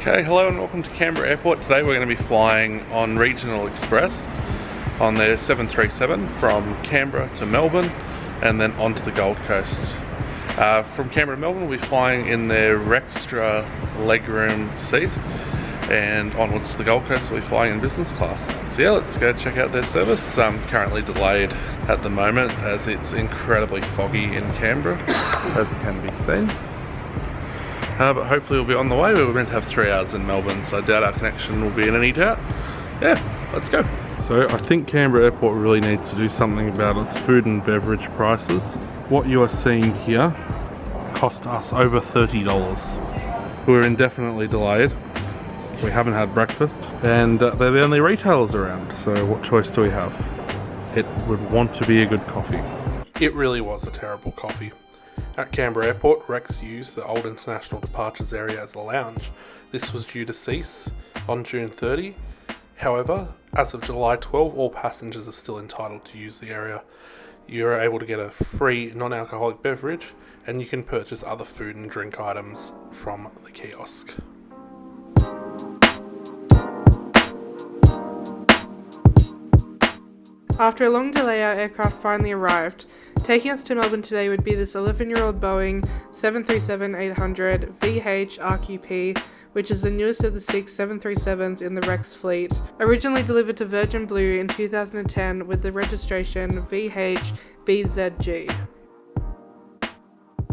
Okay, hello and welcome to Canberra Airport. Today we're going to be flying on Regional Express on their 737 from Canberra to Melbourne and then onto the Gold Coast. From Canberra to Melbourne we'll be flying in their REXtra legroom seat, and onwards to the Gold Coast we'll be flying in business class. So yeah, let's go check out their service. Currently delayed at the moment as it's incredibly foggy in Canberra, as can be seen. But hopefully we'll be on the way. We were meant to have 3 hours in Melbourne, so I doubt our connection will be in any doubt. Yeah, let's go. So I think Canberra Airport really needs to do something about its food and beverage prices. What you are seeing here cost us over $30. We're indefinitely delayed. We haven't had breakfast, and they're the only retailers around, so what choice do we have? It would want to be a good coffee. It really was a terrible coffee. At Canberra Airport, Rex used the old international departures area as a lounge. This was due to cease on June 30. However, as of July 12, all passengers are still entitled to use the area. You are able to get a free non-alcoholic beverage, and you can purchase other food and drink items from the kiosk. After a long delay, our aircraft finally arrived. Taking us to Melbourne today would be this 11-year-old Boeing 737-800 VH RQP, which is the newest of the 6 737s in the Rex fleet. Originally delivered to Virgin Blue in 2010 with the registration VH-BZG.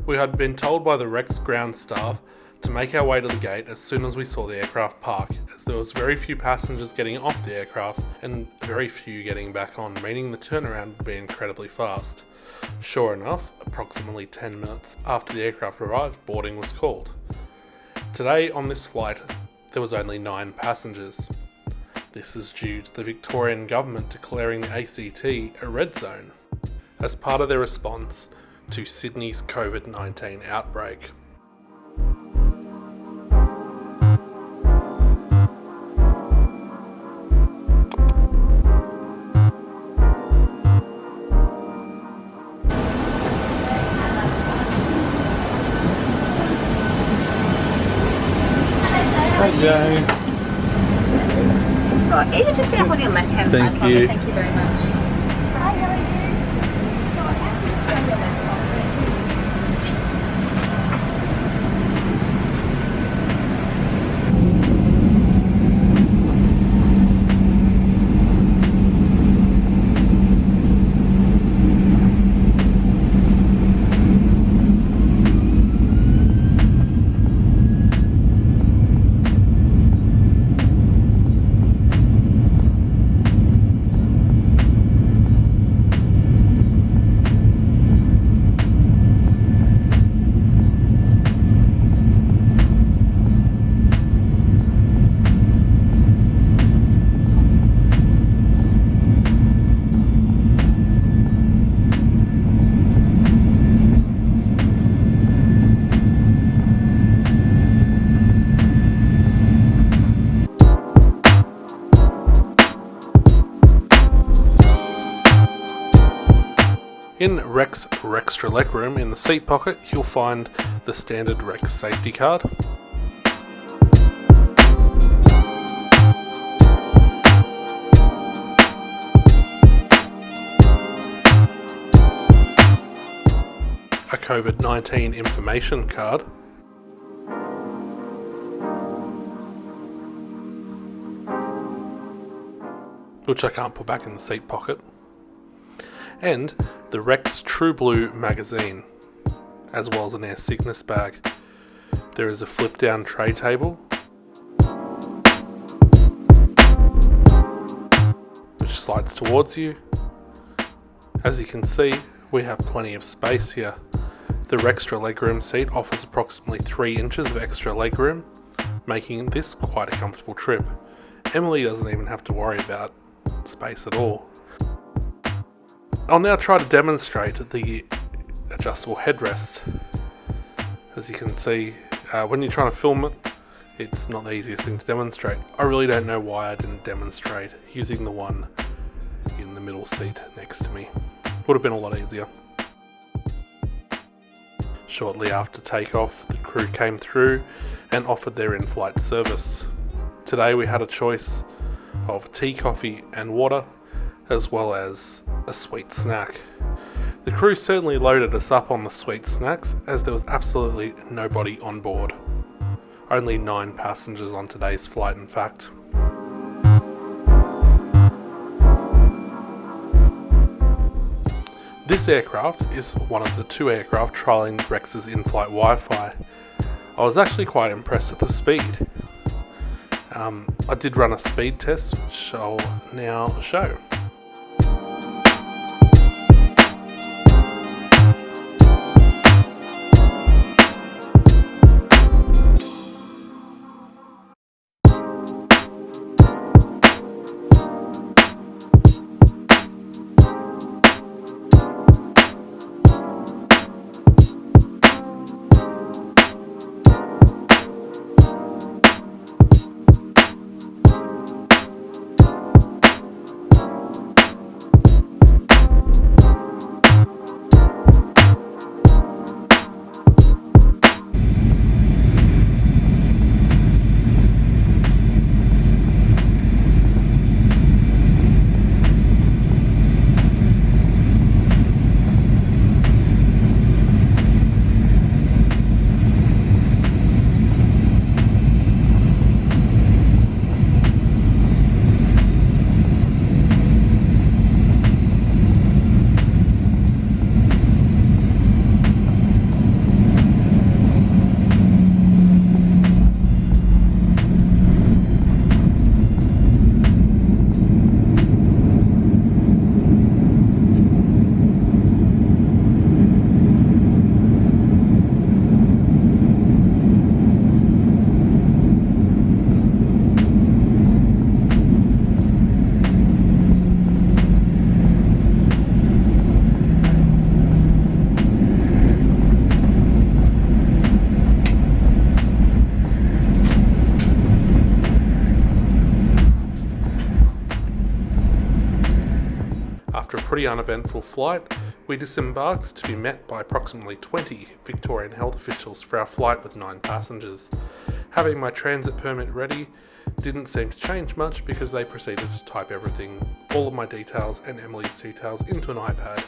We had been told by the Rex ground staff to make our way to the gate as soon as we saw the aircraft park, as there was very few passengers getting off the aircraft and very few getting back on, meaning the turnaround would be incredibly fast. Sure enough, approximately 10 minutes after the aircraft arrived, boarding was called. Today on this flight, there was only 9 passengers. This is due to the Victorian government declaring the ACT a red zone, as part of their response to Sydney's COVID-19 outbreak. Right, you just be up on your left hand side. Thank you. Thank you very much. Hi, how are you? In Rex REXtra legroom, in the seat pocket, you'll find the standard Rex safety card. A COVID-19 information card. Which I can't put back in the seat pocket. And the Rex True Blue magazine, as well as an air sickness bag. There is a flip down tray table, which slides towards you. As you can see, we have plenty of space here. The REXtra legroom seat offers approximately 3 inches of extra legroom, making this quite a comfortable trip. Emily doesn't even have to worry about space at all. I'll now try to demonstrate the adjustable headrest. As you can see, when you're trying to film it, it's not the easiest thing to demonstrate. I really don't know why I didn't demonstrate using the one in the middle seat next to me. Would have been a lot easier. Shortly after takeoff, the crew came through and offered their in-flight service. Today we had a choice of tea, coffee and water, as well as a sweet snack. The crew certainly loaded us up on the sweet snacks, as there was absolutely nobody on board. Only 9 passengers on today's flight, in fact. This aircraft is one of the 2 aircraft trialling REX's in-flight Wi-Fi. I was actually quite impressed at the speed. I did run a speed test, which I'll now show. After a pretty uneventful flight, we disembarked to be met by approximately 20 Victorian health officials for our flight with 9 passengers. Having my transit permit ready didn't seem to change much, because they proceeded to type everything, all of my details and Emily's details, into an iPad.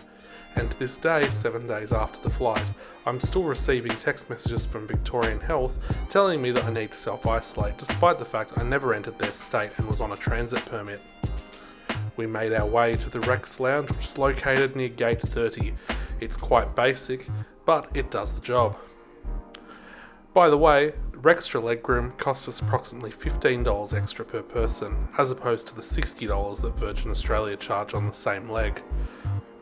And to this day, 7 days after the flight, I'm still receiving text messages from Victorian Health telling me that I need to self-isolate, despite the fact I never entered their state and was on a transit permit. We made our way to the REX lounge, which is located near gate 30. It's quite basic, but it does the job. By the way, REXtra legroom costs us approximately $15 extra per person, as opposed to the $60 that Virgin Australia charge on the same leg.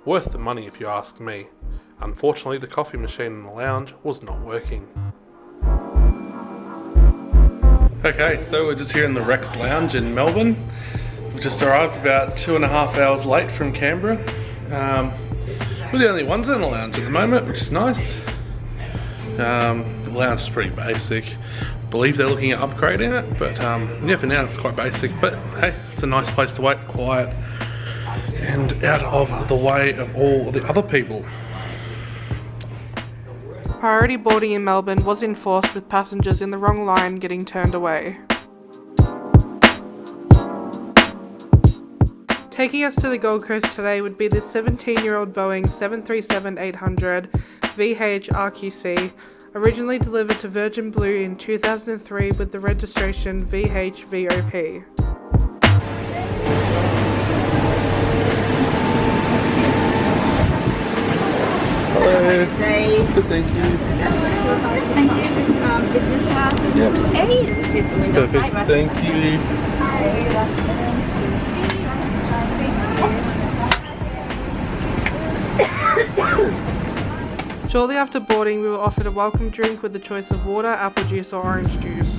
Worth the money if you ask me. Unfortunately, the coffee machine in the lounge was not working. Okay, so we're just here in the REX lounge in Melbourne. We've just arrived about 2.5 hours late from Canberra. We're the only ones in the lounge at the moment, which is nice. The lounge is pretty basic. I believe they're looking at upgrading it, but yeah, for now it's quite basic. But hey, it's a nice place to wait, quiet, and out of the way of all the other people. Priority boarding in Melbourne was enforced, with passengers in the wrong line getting turned away. Taking us to the Gold Coast today would be this 17-year-old Boeing 737-800 VH RQC, originally delivered to Virgin Blue in 2003 with the registration VHVOP. Hello. Good, thank you. Thank you. This is Yep. just the window. Perfect, thank you. Shortly after boarding, we were offered a welcome drink with the choice of water, apple juice or orange juice.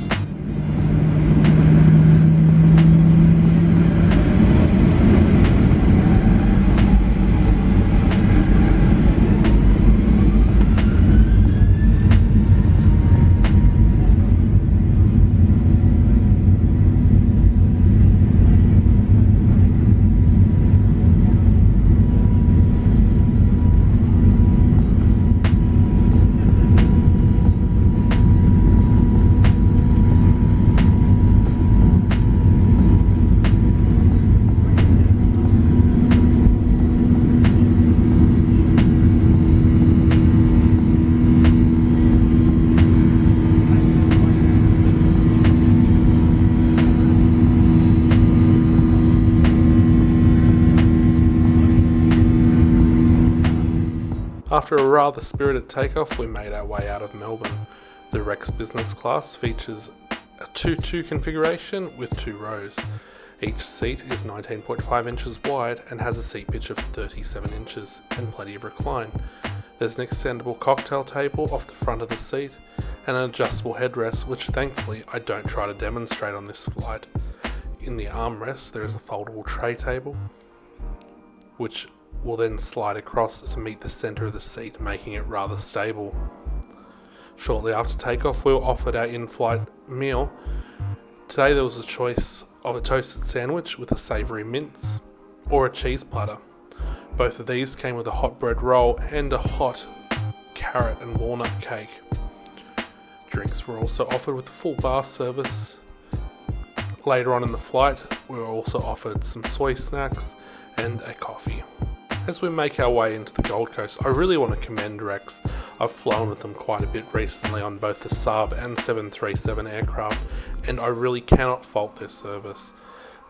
After a rather spirited takeoff, we made our way out of Melbourne. The Rex business class features a 2-2 configuration with 2 rows. Each seat is 19.5 inches wide and has a seat pitch of 37 inches and plenty of recline. There's an extendable cocktail table off the front of the seat and an adjustable headrest, which thankfully I don't try to demonstrate on this flight. In the armrest there is a foldable tray table, which will then slide across to meet the centre of the seat, making it rather stable. Shortly after takeoff, we were offered our in-flight meal. Today there was a choice of a toasted sandwich with a savoury mince or a cheese platter. Both of these came with a hot bread roll and a hot carrot and walnut cake. Drinks were also offered with a full bar service. Later on in the flight, we were also offered some soy snacks and a coffee. As we make our way into the Gold Coast, I really want to commend Rex. I've flown with them quite a bit recently on both the Saab and 737 aircraft, and I really cannot fault their service.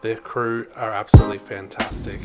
Their crew are absolutely fantastic.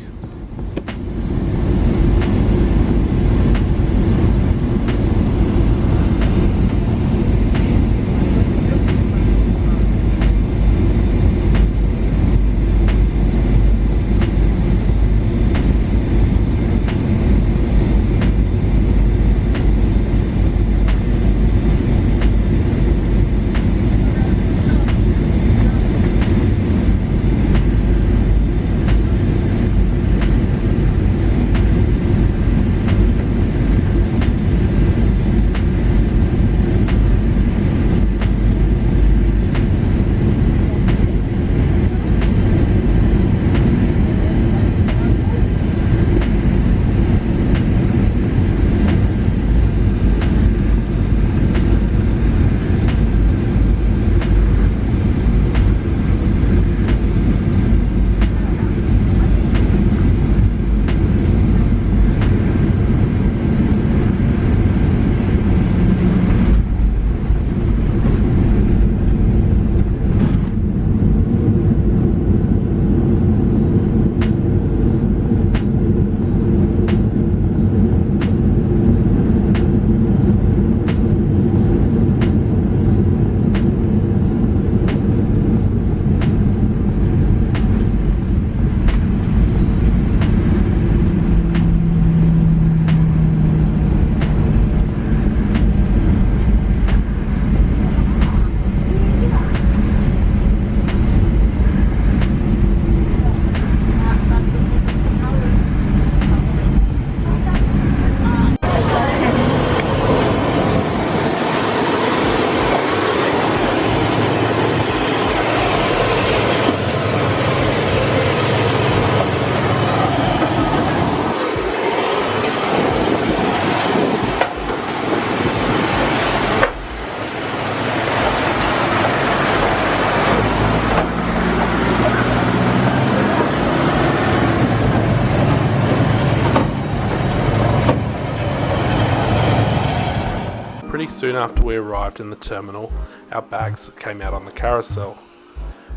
Pretty soon after we arrived in the terminal, our bags came out on the carousel.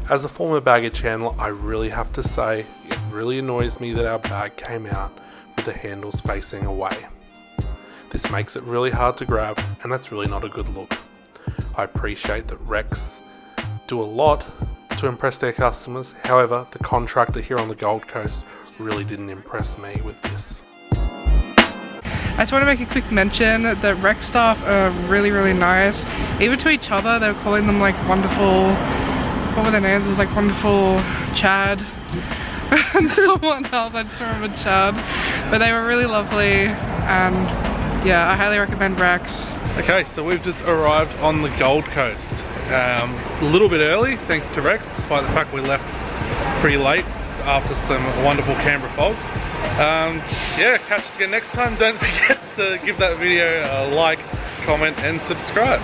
As a former baggage handler, I really have to say, it really annoys me that our bag came out with the handles facing away. This makes it really hard to grab, and that's really not a good look. I appreciate that Rex do a lot to impress their customers, however, the contractor here on the Gold Coast really didn't impress me with this. I just want to make a quick mention that Rex staff are really, really nice. Even to each other, they were calling them like wonderful, what were their names? It was like wonderful Chad and someone else, I just remember Chad. But they were really lovely, and yeah, I highly recommend Rex. Okay, so we've just arrived on the Gold Coast. A little bit early, thanks to Rex, despite the fact we left pretty late after some wonderful Canberra fog. Yeah, catch us again next time. Don't forget to give that video a like, comment and subscribe.